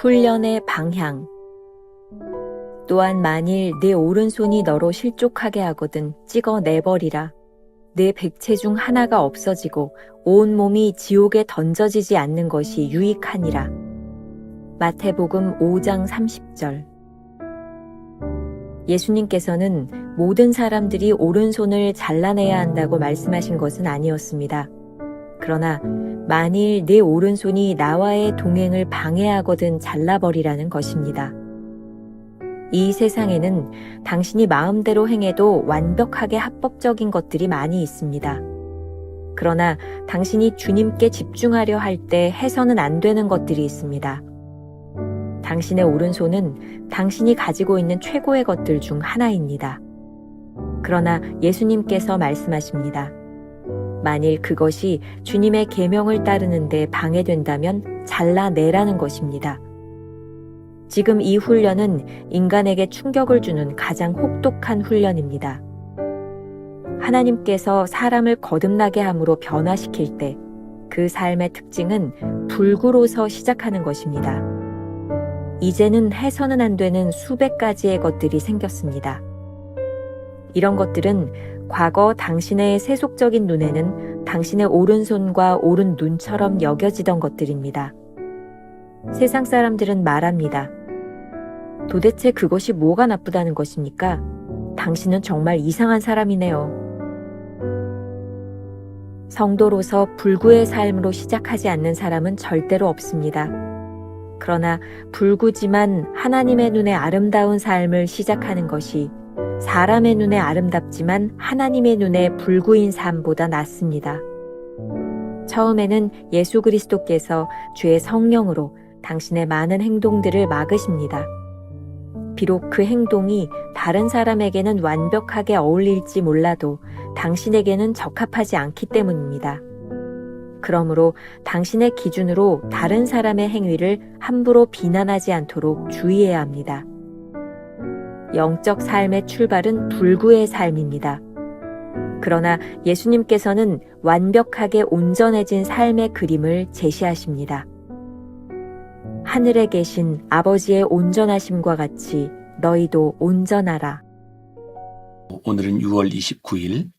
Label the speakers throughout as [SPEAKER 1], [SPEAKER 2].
[SPEAKER 1] 훈련의 방향. 또한 만일 내 오른손이 너로 실족하게 하거든 찍어 내버리라. 내 백체 중 하나가 없어지고 온 몸이 지옥에 던져지지 않는 것이 유익하니라. 마태복음 5장 30절. 예수님께서는 모든 사람들이 오른손을 잘라내야 한다고 말씀하신 것은 아니었습니다. 그러나 만일 내 오른손이 나와의 동행을 방해하거든 잘라버리라는 것입니다. 이 세상에는 당신이 마음대로 행해도 완벽하게 합법적인 것들이 많이 있습니다. 그러나 당신이 주님께 집중하려 할 때 해서는 안 되는 것들이 있습니다. 당신의 오른손은 당신이 가지고 있는 최고의 것들 중 하나입니다. 그러나 예수님께서 말씀하십니다. 만일 그것이 주님의 계명을 따르는데 방해된다면 잘라내라는 것입니다. 지금 이 훈련은 인간에게 충격을 주는 가장 혹독한 훈련입니다. 하나님께서 사람을 거듭나게 함으로 변화시킬 때 그 삶의 특징은 불구로서 시작하는 것입니다. 이제는 해서는 안 되는 수백 가지의 것들이 생겼습니다. 이런 것들은 과거 당신의 세속적인 눈에는 당신의 오른손과 오른 눈처럼 여겨지던 것들입니다. 세상 사람들은 말합니다. 도대체 그것이 뭐가 나쁘다는 것입니까? 당신은 정말 이상한 사람이네요. 성도로서 불구의 삶으로 시작하지 않는 사람은 절대로 없습니다. 그러나 불구지만 하나님의 눈에 아름다운 삶을 시작하는 것이 사람의 눈에 아름답지만 하나님의 눈에 불구인 삶보다 낫습니다. 처음에는 예수 그리스도께서 주의 성령으로 당신의 많은 행동들을 막으십니다. 비록 그 행동이 다른 사람에게는 완벽하게 어울릴지 몰라도 당신에게는 적합하지 않기 때문입니다. 그러므로 당신의 기준으로 다른 사람의 행위를 함부로 비난하지 않도록 주의해야 합니다. 영적 삶의 출발은 불구의 삶입니다. 그러나 예수님께서는 완벽하게 온전해진 삶의 그림을 제시하십니다. 하늘에 계신 아버지의 온전하심과 같이 너희도 온전하라.
[SPEAKER 2] 오늘은 6월 29일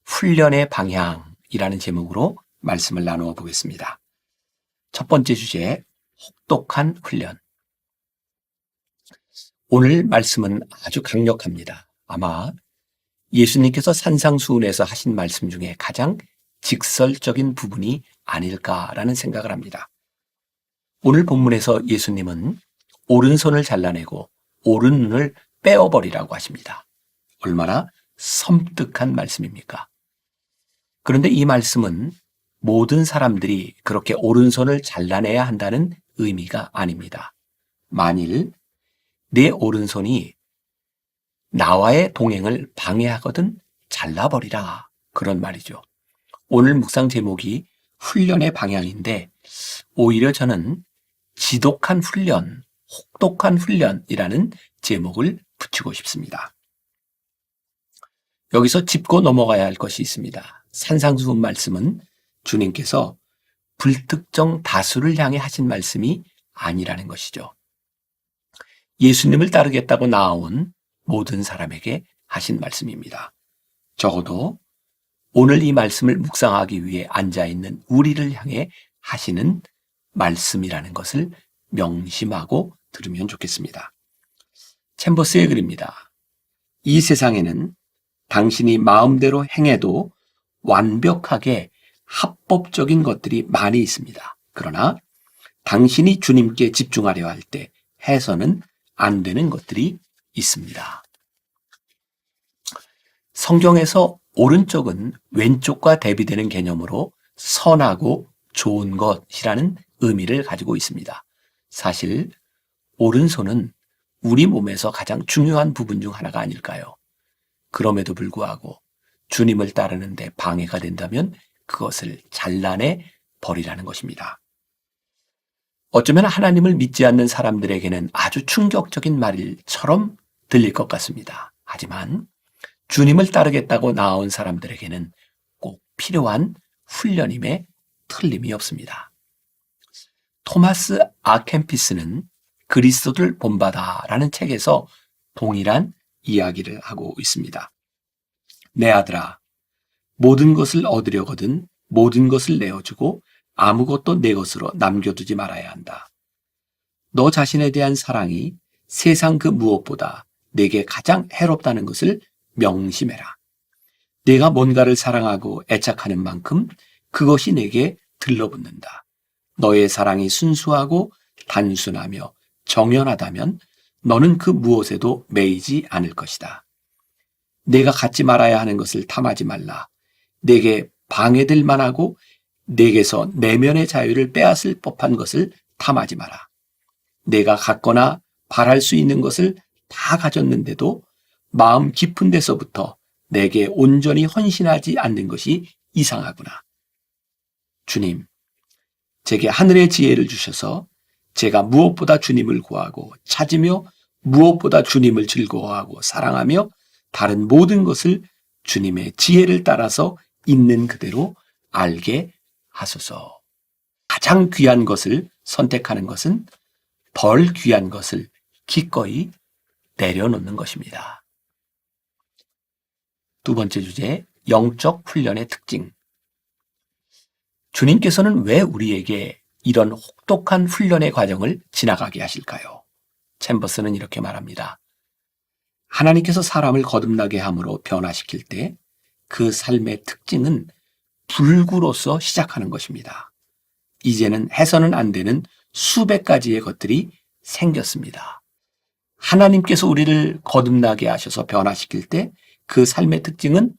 [SPEAKER 2] 훈련의 방향이라는 제목으로 말씀을 나누어 보겠습니다. 첫 번째 주제, 혹독한 훈련. 오늘 말씀은 아주 강력합니다. 아마 예수님께서 산상수훈에서 하신 말씀 중에 가장 직설적인 부분이 아닐까라는 생각을 합니다. 오늘 본문에서 예수님은 오른손을 잘라내고 오른 눈을 빼어버리라고 하십니다. 얼마나 섬뜩한 말씀입니까? 그런데 이 말씀은 모든 사람들이 그렇게 오른손을 잘라내야 한다는 의미가 아닙니다. 만일 내 오른손이 나와의 동행을 방해하거든 잘라버리라, 그런 말이죠. 오늘 묵상 제목이 훈련의 방향인데 오히려 저는 지독한 훈련, 혹독한 훈련이라는 제목을 붙이고 싶습니다. 여기서 짚고 넘어가야 할 것이 있습니다. 산상수훈 말씀은 주님께서 불특정 다수를 향해 하신 말씀이 아니라는 것이죠. 예수님을 따르겠다고 나아온 모든 사람에게 하신 말씀입니다. 적어도 오늘 이 말씀을 묵상하기 위해 앉아있는 우리를 향해 하시는 말씀이라는 것을 명심하고 들으면 좋겠습니다. 챔버스의 글입니다. 이 세상에는 당신이 마음대로 행해도 완벽하게 합법적인 것들이 많이 있습니다. 그러나 당신이 주님께 집중하려 할 때 해서는 안 되는 것들이 있습니다. 성경에서 오른쪽은 왼쪽과 대비되는 개념으로 선하고 좋은 것이라는 의미를 가지고 있습니다. 사실 오른손은 우리 몸에서 가장 중요한 부분 중 하나가 아닐까요? 그럼에도 불구하고 주님을 따르는데 방해가 된다면 그것을 잘라내 버리라는 것입니다. 어쩌면 하나님을 믿지 않는 사람들에게는 아주 충격적인 말처럼 들릴 것 같습니다. 하지만 주님을 따르겠다고 나아온 사람들에게는 꼭 필요한 훈련임에 틀림이 없습니다. 토마스 아켄피스는 그리스도를 본받아라는 책에서 동일한 이야기를 하고 있습니다. 내 아들아, 모든 것을 얻으려거든 모든 것을 내어주고 아무것도 내 것으로 남겨두지 말아야 한다. 너 자신에 대한 사랑이 세상 그 무엇보다 내게 가장 해롭다는 것을 명심해라. 내가 뭔가를 사랑하고 애착하는 만큼 그것이 내게 들러붙는다. 너의 사랑이 순수하고 단순하며 정연하다면 너는 그 무엇에도 매이지 않을 것이다. 내가 갖지 말아야 하는 것을 탐하지 말라. 내게 방해될 만하고 내게서 내면의 자유를 빼앗을 법한 것을 탐하지 마라. 내가 갖거나 바랄 수 있는 것을 다 가졌는데도 마음 깊은 데서부터 내게 온전히 헌신하지 않는 것이 이상하구나. 주님, 제게 하늘의 지혜를 주셔서 제가 무엇보다 주님을 구하고 찾으며 무엇보다 주님을 즐거워하고 사랑하며 다른 모든 것을 주님의 지혜를 따라서 있는 그대로 알게 하소서. 가장 귀한 것을 선택하는 것은 덜 귀한 것을 기꺼이 내려놓는 것입니다. 두 번째 주제, 영적 훈련의 특징. 주님께서는 왜 우리에게 이런 혹독한 훈련의 과정을 지나가게 하실까요? 챔버스는 이렇게 말합니다. 하나님께서 사람을 거듭나게 함으로 변화시킬 때 그 삶의 특징은 불구로서 시작하는 것입니다. 이제는 해서는 안 되는 수백 가지의 것들이 생겼습니다. 하나님께서 우리를 거듭나게 하셔서 변화시킬 때 그 삶의 특징은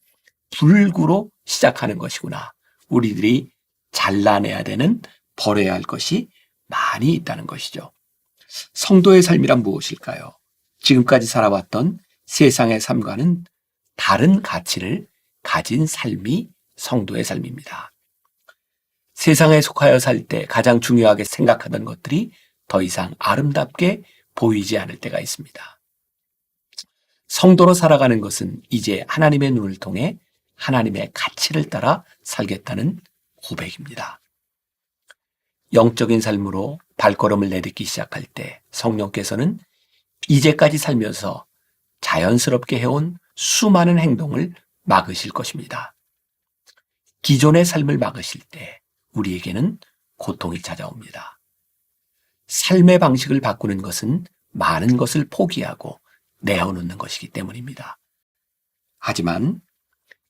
[SPEAKER 2] 불구로 시작하는 것이구나. 우리들이 잘라내야 되는, 버려야 할 것이 많이 있다는 것이죠. 성도의 삶이란 무엇일까요? 지금까지 살아왔던 세상의 삶과는 다른 가치를 가진 삶이 성도의 삶입니다. 세상에 속하여 살 때 가장 중요하게 생각하던 것들이 더 이상 아름답게 보이지 않을 때가 있습니다. 성도로 살아가는 것은 이제 하나님의 눈을 통해 하나님의 가치를 따라 살겠다는 고백입니다. 영적인 삶으로 발걸음을 내딛기 시작할 때 성령께서는 이제까지 살면서 자연스럽게 해온 수많은 행동을 막으실 것입니다. 기존의 삶을 막으실 때 우리에게는 고통이 찾아옵니다. 삶의 방식을 바꾸는 것은 많은 것을 포기하고 내어놓는 것이기 때문입니다. 하지만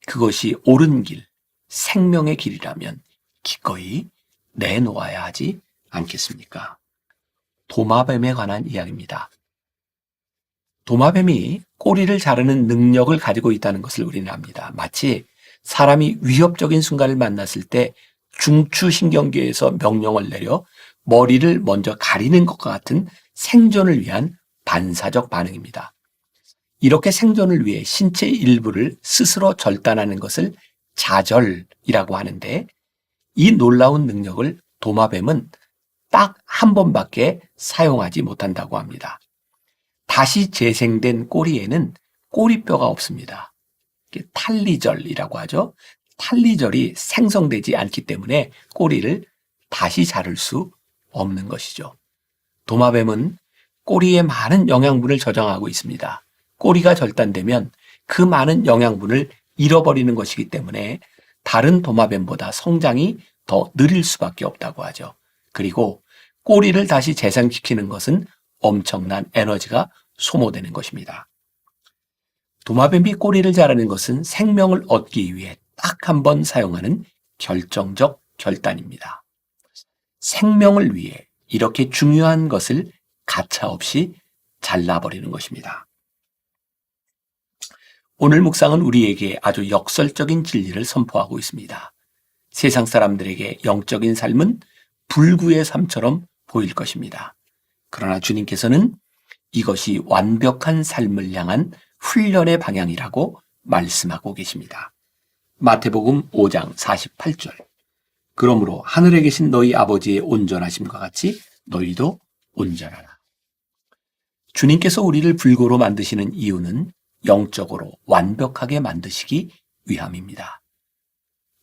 [SPEAKER 2] 그것이 옳은 길, 생명의 길이라면 기꺼이 내놓아야 하지 않겠습니까? 도마뱀에 관한 이야기입니다. 도마뱀이 꼬리를 자르는 능력을 가지고 있다는 것을 우리는 압니다. 마치 사람이 위협적인 순간을 만났을 때 중추신경계에서 명령을 내려 머리를 먼저 가리는 것과 같은 생존을 위한 반사적 반응입니다. 이렇게 생존을 위해 신체 일부를 스스로 절단하는 것을 자절이라고 하는데, 이 놀라운 능력을 도마뱀은 딱 한 번밖에 사용하지 못한다고 합니다. 다시 재생된 꼬리에는 꼬리뼈가 없습니다. 탈리절이라고 하죠. 탈리절이 생성되지 않기 때문에 꼬리를 다시 자를 수 없는 것이죠. 도마뱀은 꼬리에 많은 영양분을 저장하고 있습니다. 꼬리가 절단되면 그 많은 영양분을 잃어버리는 것이기 때문에 다른 도마뱀보다 성장이 더 느릴 수밖에 없다고 하죠. 그리고 꼬리를 다시 재생시키는 것은 엄청난 에너지가 소모되는 것입니다. 도마뱀이 꼬리를 자르는 것은 생명을 얻기 위해 딱 한 번 사용하는 결정적 결단입니다. 생명을 위해 이렇게 중요한 것을 가차없이 잘라버리는 것입니다. 오늘 묵상은 우리에게 아주 역설적인 진리를 선포하고 있습니다. 세상 사람들에게 영적인 삶은 불구의 삶처럼 보일 것입니다. 그러나 주님께서는 이것이 완벽한 삶을 향한 훈련의 방향이라고 말씀하고 계십니다. 마태복음 5장 48절. 그러므로 하늘에 계신 너희 아버지의 온전하심과 같이 너희도 온전하라. 주님께서 우리를 불구로 만드시는 이유는 영적으로 완벽하게 만드시기 위함입니다.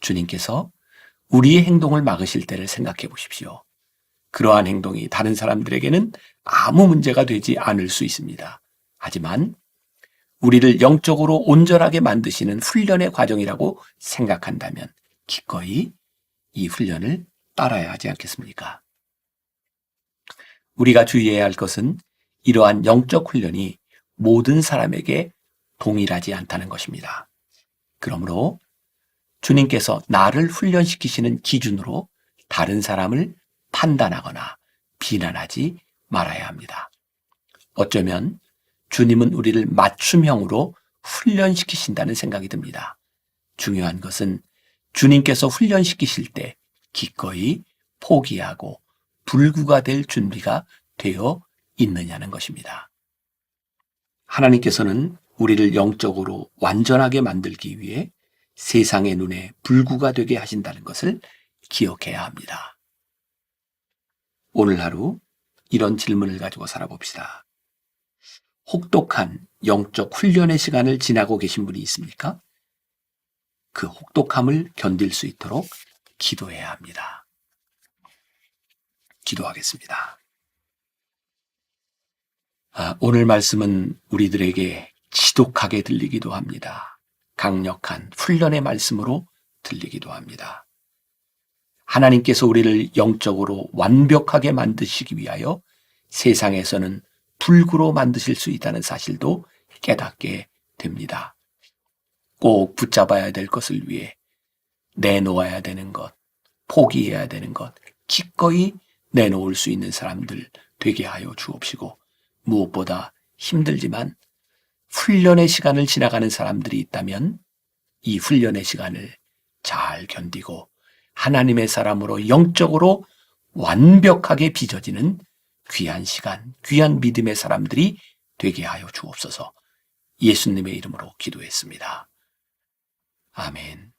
[SPEAKER 2] 주님께서 우리의 행동을 막으실 때를 생각해 보십시오. 그러한 행동이 다른 사람들에게는 아무 문제가 되지 않을 수 있습니다. 하지만 우리를 영적으로 온전하게 만드시는 훈련의 과정이라고 생각한다면 기꺼이 이 훈련을 따라야 하지 않겠습니까? 우리가 주의해야 할 것은 이러한 영적 훈련이 모든 사람에게 동일하지 않다는 것입니다. 그러므로 주님께서 나를 훈련시키시는 기준으로 다른 사람을 판단하거나 비난하지 말아야 합니다. 어쩌면 주님은 우리를 맞춤형으로 훈련시키신다는 생각이 듭니다. 중요한 것은 주님께서 훈련시키실 때 기꺼이 포기하고 불구가 될 준비가 되어 있느냐는 것입니다. 하나님께서는 우리를 영적으로 완전하게 만들기 위해 세상의 눈에 불구가 되게 하신다는 것을 기억해야 합니다. 오늘 하루 이런 질문을 가지고 살아봅시다. 혹독한 영적 훈련의 시간을 지나고 계신 분이 있습니까? 그 혹독함을 견딜 수 있도록 기도해야 합니다. 기도하겠습니다. 오늘 말씀은 우리들에게 지독하게 들리기도 합니다. 강력한 훈련의 말씀으로 들리기도 합니다. 하나님께서 우리를 영적으로 완벽하게 만드시기 위하여 세상에서는 불구로 만드실 수 있다는 사실도 깨닫게 됩니다. 꼭 붙잡아야 될 것을 위해 내놓아야 되는 것, 포기해야 되는 것, 기꺼이 내놓을 수 있는 사람들 되게 하여 주옵시고, 무엇보다 힘들지만 훈련의 시간을 지나가는 사람들이 있다면 이 훈련의 시간을 잘 견디고 하나님의 사람으로 영적으로 완벽하게 빚어지는 귀한 시간, 귀한 믿음의 사람들이 되게 하여 주옵소서. 예수님의 이름으로 기도했습니다. 아멘.